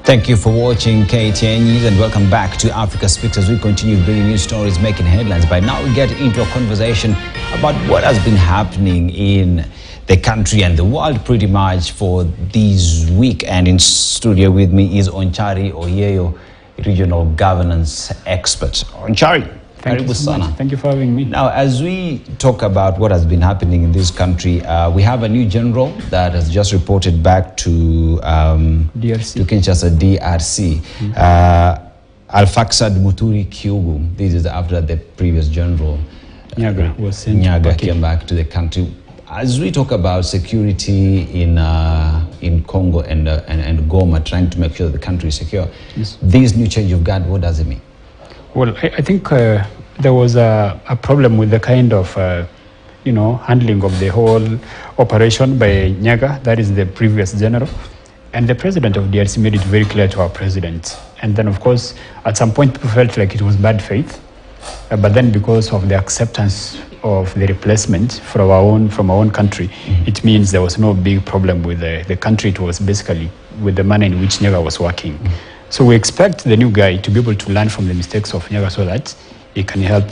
Thank you for watching KTN News and welcome back to Africa Speaks as we continue bringing you stories making headlines. By now we get into a conversation about what has been happening in the country and the world pretty much for this week. And in studio with me is Onchari Oyeyo, regional governance expert. Onchari. Thank you so much. Thank you for having me. Now, as we talk about what has been happening in this country, we have a new general that has just reported back to Kinshasa, DRC. Alfaxad Muturi Kyugu. This is after the previous general, Nyaga, came back to the country. As we talk about security in Congo and Goma, trying to make sure the country is secure, yes. This new change of guard, what does it mean? Well, I think there was a problem with the kind of, handling of the whole operation by Nyaga, that is the previous general. And the president of DRC made it very clear to our president. And then, of course, at some point, people felt like it was bad faith. But then because of the acceptance of the replacement from our own country, it means there was no big problem with the country. It was basically with the manner in which Nyaga was working. So we expect the new guy to be able to learn from the mistakes of Nyaga so that he can help,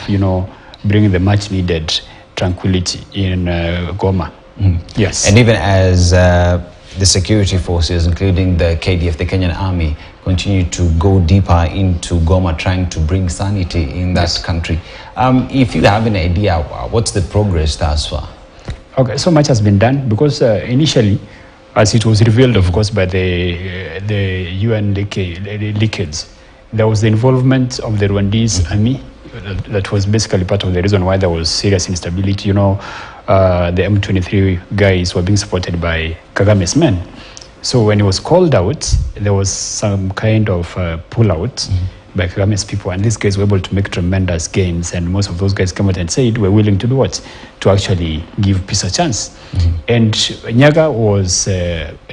bring the much needed tranquility in Goma. Yes. And even as the security forces, including the KDF, the Kenyan Army, continue to go deeper into Goma, trying to bring sanity in that country. If you have an idea, what's the progress thus far? Okay, so much has been done because initially, as it was revealed, of course, by the UN leakage, there was the involvement of the Rwandese army that was basically part of the reason why there was serious instability. The M23 guys were being supported by Kagame's men. So when it was called out, there was some kind of pull-out by Kagame's people, and these guys were able to make tremendous gains, and most of those guys came out and said we're willing to do what? To actually give peace a chance. And Nyaga was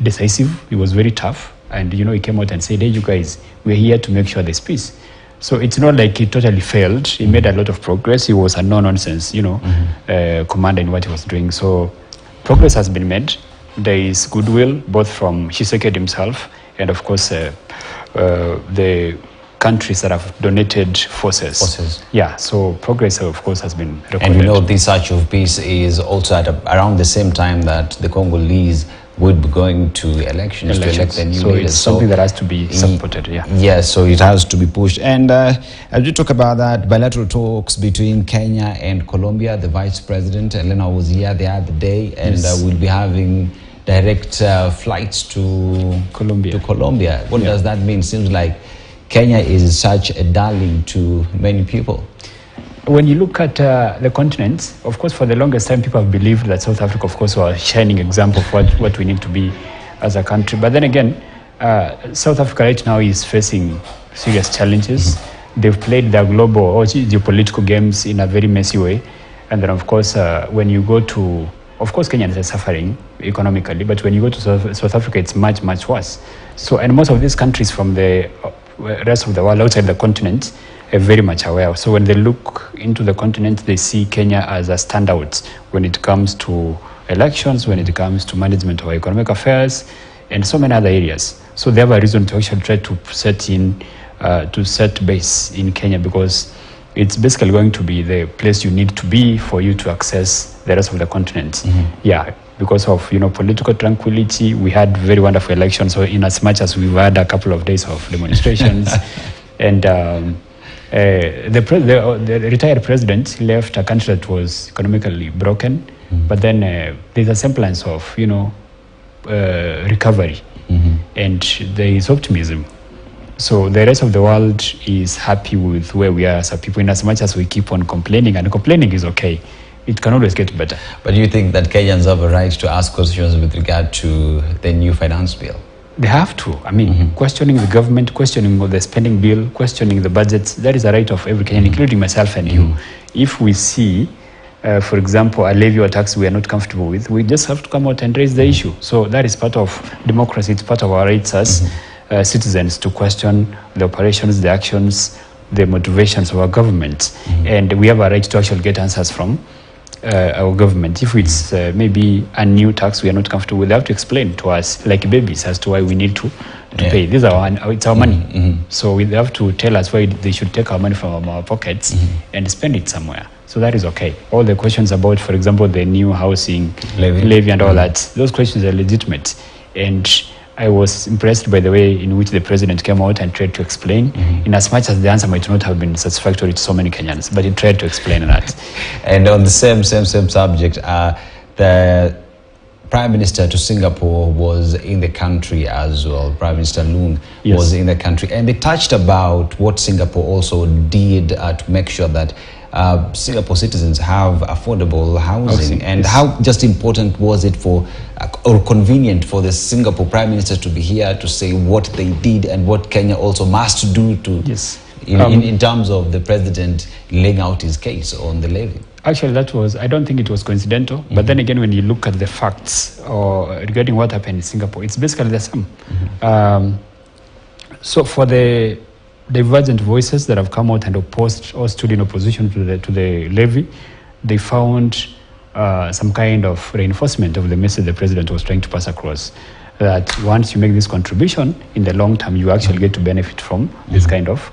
decisive, he was very tough, and he came out and said, hey, you guys, we're here to make sure there's peace. So it's not like he totally failed. He made a lot of progress. He was a no-nonsense, commander in what he was doing. So progress has been made. There is goodwill, both from Tshisekedi himself and, of course, the countries that have donated forces. Yeah, so progress, of course, has been recorded. And this search of peace is also at around the same time that the Congolese would be going to elections to elect the new leaders. It's something that has to be supported, Yes, so it has to be pushed. And as we talk about that, bilateral talks between Kenya and Colombia, the Vice President, Elena, was here the other day, and we'll be having direct flights to Colombia. What does that mean? Seems like Kenya is such a darling to many people. When you look at the continent, of course, for the longest time, people have believed that South Africa, of course, was a shining example of what we need to be as a country. But then again, South Africa right now is facing serious challenges. They've played their global or geopolitical games in a very messy way. And then, of course, when you go to, of course, Kenya is suffering economically, but when you go to South Africa, it's much, much worse. So, and most of these countries from the rest of the world outside the continent are very much aware. So when they look into the continent, they see Kenya as a standout when it comes to elections, when it comes to management of economic affairs, and so many other areas. So they have a reason to actually try to set base in Kenya, because it's basically going to be the place you need to be for you to access the rest of the continent. Yeah, because of political tranquility. We had very wonderful elections. So in as much as we've had a couple of days of demonstrations, and the retired president left a country that was economically broken, but then there's a semblance of recovery, and there is optimism. So the rest of the world is happy with where we are as a people, in as much as we keep on complaining, and complaining is okay. It can always get better. But do you think that Kenyans have a right to ask questions with regard to the new finance bill? They have to. I mean, questioning the government, questioning the spending bill, questioning the budgets, that is a right of every Kenyan, including myself and you. If we see, for example, a levy or tax we are not comfortable with, we just have to come out and raise the issue. So that is part of democracy. It's part of our rights as citizens to question the operations, the actions, the motivations of our government. And we have a right to actually get answers from our government. If it's maybe a new tax we are not comfortable with, they have to explain to us like babies as to why we need to pay. These are it's our money. So they have to tell us why they should take our money from our pockets and spend it somewhere. So that is okay. All the questions about, for example, the new housing levy and all that, those questions are legitimate. And I was impressed by the way in which the president came out and tried to explain, in as much as the answer might not have been satisfactory to so many Kenyans, but he tried to explain that. And on the same subject, the Prime Minister to Singapore was in the country as well. Prime Minister Loong was in the country, and they touched about what Singapore also did to make sure that Singapore citizens have affordable housing, and how just important was it for or convenient for the Singapore Prime Minister to be here to say what they did and what Kenya also must do to in terms of the president laying out his case on the levy. Actually, that was, I don't think it was coincidental, but then again, when you look at the facts regarding what happened in Singapore, it's basically the same. So for the divergent voices that have come out and opposed or stood in opposition to the levy, they found some kind of reinforcement of the message the president was trying to pass across, that once you make this contribution, in the long term, you actually get to benefit from this kind of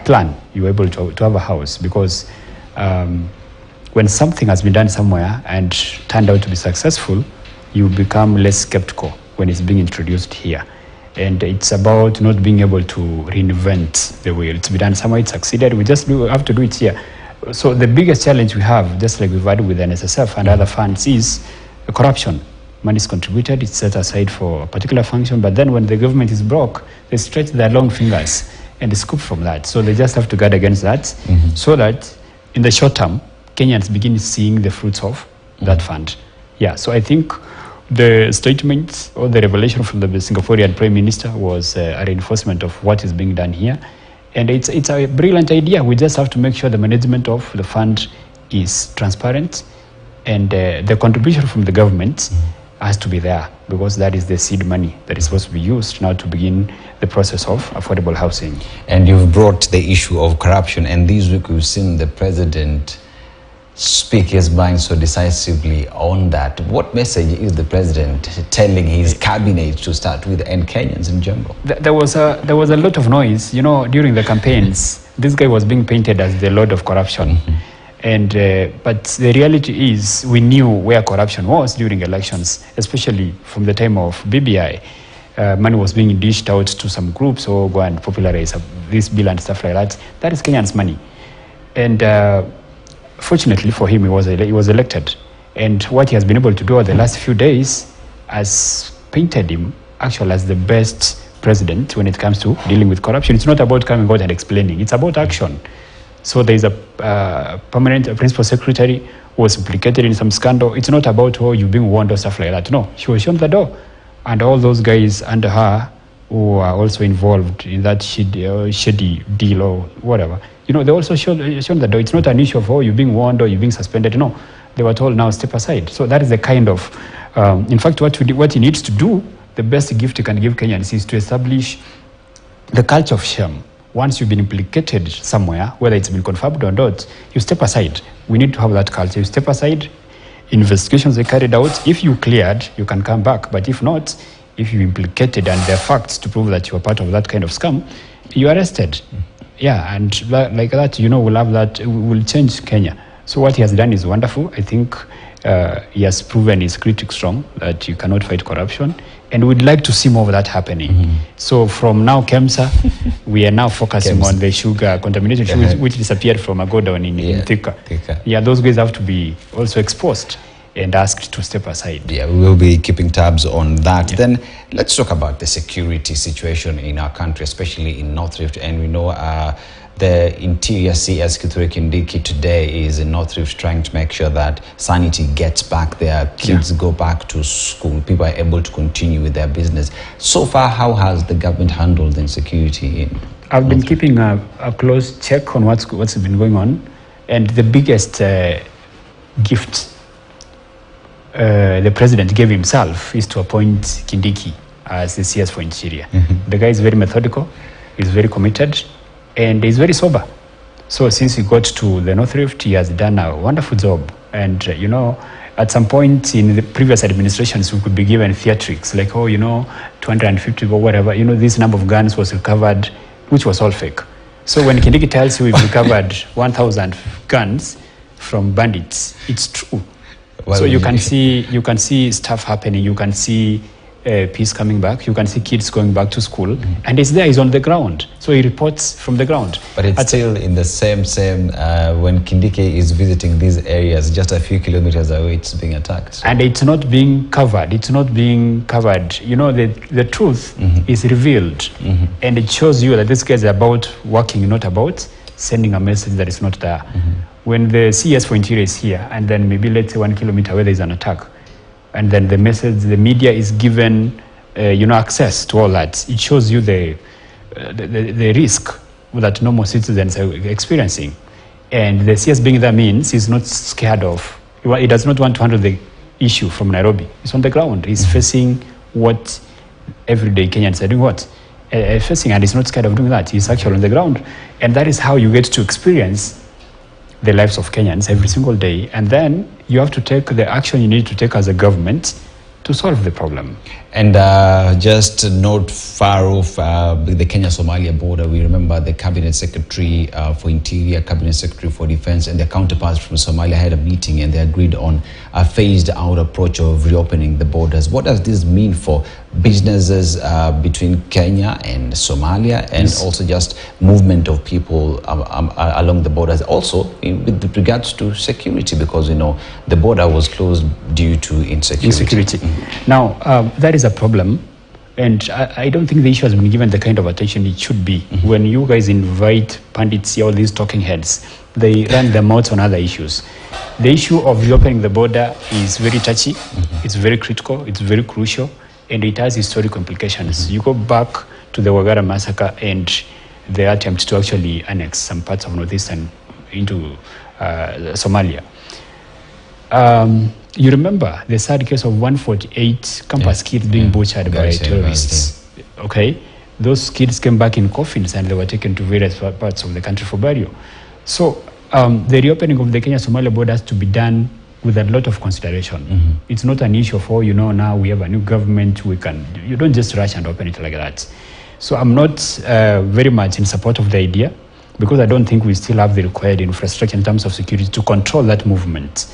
plan. You're able to have a house, because when something has been done somewhere and turned out to be successful, you become less skeptical when it's being introduced here. And it's about not being able to reinvent the wheel. It's been done somewhere, it succeeded, we just have to do it here. So the biggest challenge we have, just like we've had with NSSF and other funds, is corruption. Money is contributed, it's set aside for a particular function, but then when the government is broke, they stretch their long fingers and they scoop from that. So they just have to guard against that, so that in the short term, Kenyans begin seeing the fruits of that fund. Yeah, so I think the statement or the revelation from the Singaporean Prime Minister was a reinforcement of what is being done here. And it's a brilliant idea. We just have to make sure the management of the fund is transparent, and the contribution from the government has to be there, because that is the seed money that is supposed to be used now to begin the process of affordable housing. And you've brought the issue of corruption, and this week we've seen the president speak his mind so decisively on that. What message is the president telling his cabinet to start with, and Kenyans in general? There was a lot of noise, you know, during the campaigns. This guy was being painted as the Lord of Corruption. And but the reality is, we knew where corruption was during elections, especially from the time of BBI. Money was being dished out to some groups, or go and popularize this bill and stuff like that. That is Kenyans' money. And fortunately for him, he was elected. And what he has been able to do over the last few days has painted him actually as the best president when it comes to dealing with corruption. It's not about coming out and explaining. It's about action. So there is a permanent principal secretary who was implicated in some scandal. It's not about, oh, you being warned or stuff like that. No, she was shown the door. And all those guys under her who are also involved in that shady deal or whatever, you know, they also shown the door. It's not an issue of, oh, you're being warned or you're being suspended. No, they were told, now step aside. So that is the kind of, in fact, what he needs to do, the best gift he can give Kenyans is to establish the culture of shame. Once you've been implicated somewhere, whether it's been confirmed or not, you step aside. We need to have that culture. You step aside, investigations are carried out. If you cleared, you can come back. But if not, if you implicated and there are facts to prove that you are part of that kind of scam, you are arrested. Yeah, and like that, you know, we'll have that, will change Kenya. So what he has done is wonderful. I think he has proven his critics wrong, that you cannot fight corruption. And we'd like to see more of that happening. So from now, KEMSA, we are now focusing on the sugar contamination, which disappeared from a go down in Thika. Yeah, those guys have to be also exposed and asked to step aside. Yeah, we will be keeping tabs on that. Yeah. Then let's talk about the security situation in our country, especially in North Rift. And we know the Interior CS Kithure Kindiki today is in North Rift trying to make sure that sanity gets back there, kids go back to school, people are able to continue with their business. So far, how has the government handled the insecurity in I've been keeping a close check on what's been going on, and the biggest gift the president gave himself is to appoint Kindiki as the CS for Interior. The guy is very methodical, he's very committed, and he's very sober. So since he got to the North Rift, he has done a wonderful job And, you know, at some point in the previous administrations, we could be given theatrics like, oh, you know, 250 or whatever, you know, this number of guns was recovered, which was all fake. So when Kindiki tells you we've recovered 1,000 guns from bandits, it's true. Well, so you can see stuff happening. You can see peace coming back. You can see kids going back to school, and it's there. He's on the ground, so he reports from the ground. But it's still in the same when Kindiki is visiting these areas, just a few kilometers away, it's being attacked. And it's not being covered. It's not being covered. You know, the truth is revealed, and it shows you that this case is about working, not about sending a message that is not there. When the CS for Interior is here, and then maybe let's say 1 kilometer away there is an attack, and then the message, the media is given, you know, access to all that. It shows you the risk that normal citizens are experiencing, and the CS being there means he's not scared of. He does not want to handle the issue from Nairobi. He's on the ground. He's facing what everyday Kenyans are doing. Facing, and he's not scared of doing that. He's actually on the ground, and that is how you get to experience the lives of Kenyans every single day, and then you have to take the action you need to take as a government to solve the problem. And just not far off the Kenya-Somalia border, we remember the Cabinet Secretary for Interior, Cabinet Secretary for Defense, and their counterparts from Somalia had a meeting, and they agreed on a phased-out approach of reopening the borders. What does this mean for businesses between Kenya and Somalia, and also just movement of people along the borders? Also, with regards to security, because, you know, the border was closed due to insecurity. Now, that is a problem, and I don't think the issue has been given the kind of attention it should be. When you guys invite pundits, all these talking heads, they run their mouths on other issues. The issue of reopening the border is very touchy, it's very critical, it's very crucial, and it has historical implications. You go back to the Wagara massacre and the attempt to actually annex some parts of northeastern into Somalia. You remember the sad case of 148 campus kids being butchered by terrorists. Okay, those kids came back in coffins and they were taken to various parts of the country for burial. So the reopening of the Kenya-Somalia border has to be done with a lot of consideration. It's not an issue for, you know, now we have a new government, you don't just rush and open it like that. So I'm not very much in support of the idea, because I don't think we still have the required infrastructure in terms of security to control that movement.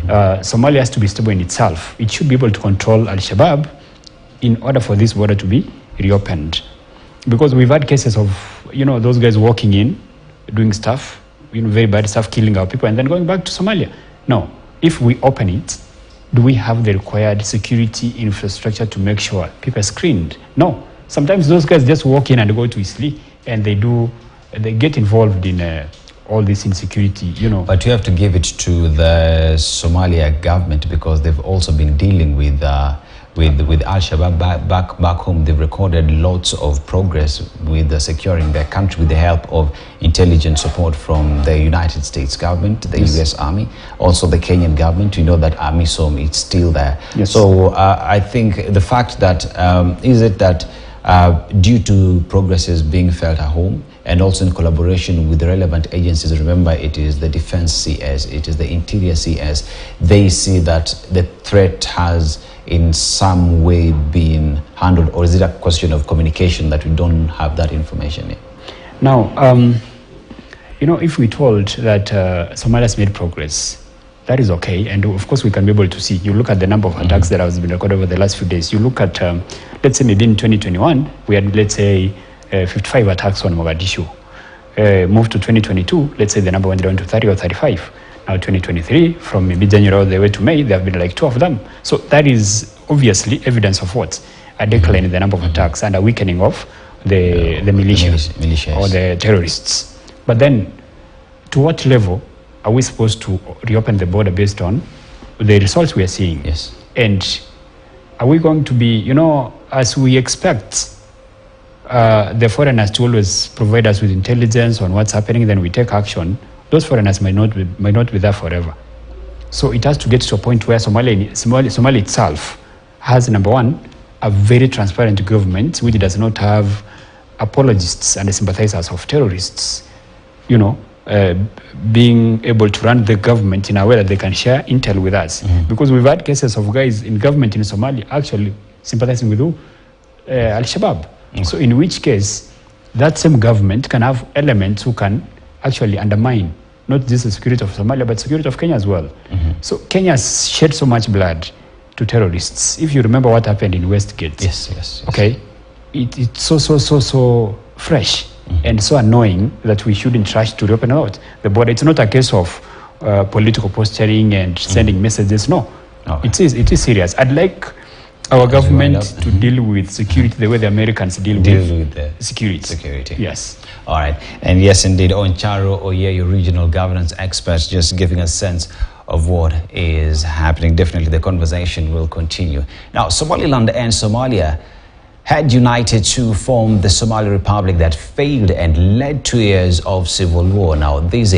Somalia has to be stable in itself. It should be able to control Al-Shabaab in order for this border to be reopened. Because we've had cases of, you know, those guys walking in, doing stuff, you know, very bad stuff, killing our people, and then going back to Somalia. No, if we open it, do we have the required security infrastructure to make sure people are screened? No. Sometimes those guys just walk in and go to Isli, and they get involved in all this insecurity, you know. But you have to give it to the Somalia government, because they've also been dealing with Al-Shabaab back home. They've recorded lots of progress with securing their country with the help of intelligence support from the United States government, the US Army, also the Kenyan government. You know that AMISOM is still there. So I think the fact that is it that due to progresses being felt at home, and also in collaboration with the relevant agencies, remember it is the Defense CS, it is the Interior CS, they see that the threat has in some way been handled, or is it a question of communication that we don't have that information yet? Now, you know, if we told that Somalia's made progress, that is okay, and of course we can be able to see. You look at the number of attacks that has been recorded over the last few days. You look at, let's say maybe in 2021, we had, let's say, 55 attacks on Mogadishu. Moved to 2022, let's say the number went down to 30 or 35. Now 2023, from maybe January all the way to May, there have been like 2 of them. So that is obviously evidence of what? A decline in the number of attacks and a weakening of the militias or the terrorists. But then, to what level are we supposed to reopen the border based on the results we are seeing? Yes. And are we going to be, you know, as we expect the foreigners to always provide us with intelligence on what's happening, then we take action, those foreigners might not be there forever. So it has to get to a point where Somalia itself has, number one, a very transparent government which does not have apologists and sympathizers of terrorists, you know, being able to run the government in a way that they can share intel with us. Because we've had cases of guys in government in Somalia actually sympathizing with Al-Shabaab. So in which case, that same government can have elements who can actually undermine not just the security of Somalia, but security of Kenya as well. So Kenya has shed so much blood to terrorists. If you remember what happened in Westgate. Yes. Okay, it's so fresh and so annoying that we shouldn't rush to reopen out the border. It's not a case of political posturing and sending messages. No, it is serious. I'd like our government to deal with security the way the Americans deal with the security. Yes. All right. And yes, indeed, Oncharo Oyeyo, regional governance expert, just giving a sense of what is happening. Definitely the conversation will continue. Now, Somaliland and Somalia had united to form the Somali Republic that failed and led to years of civil war. Now, this year,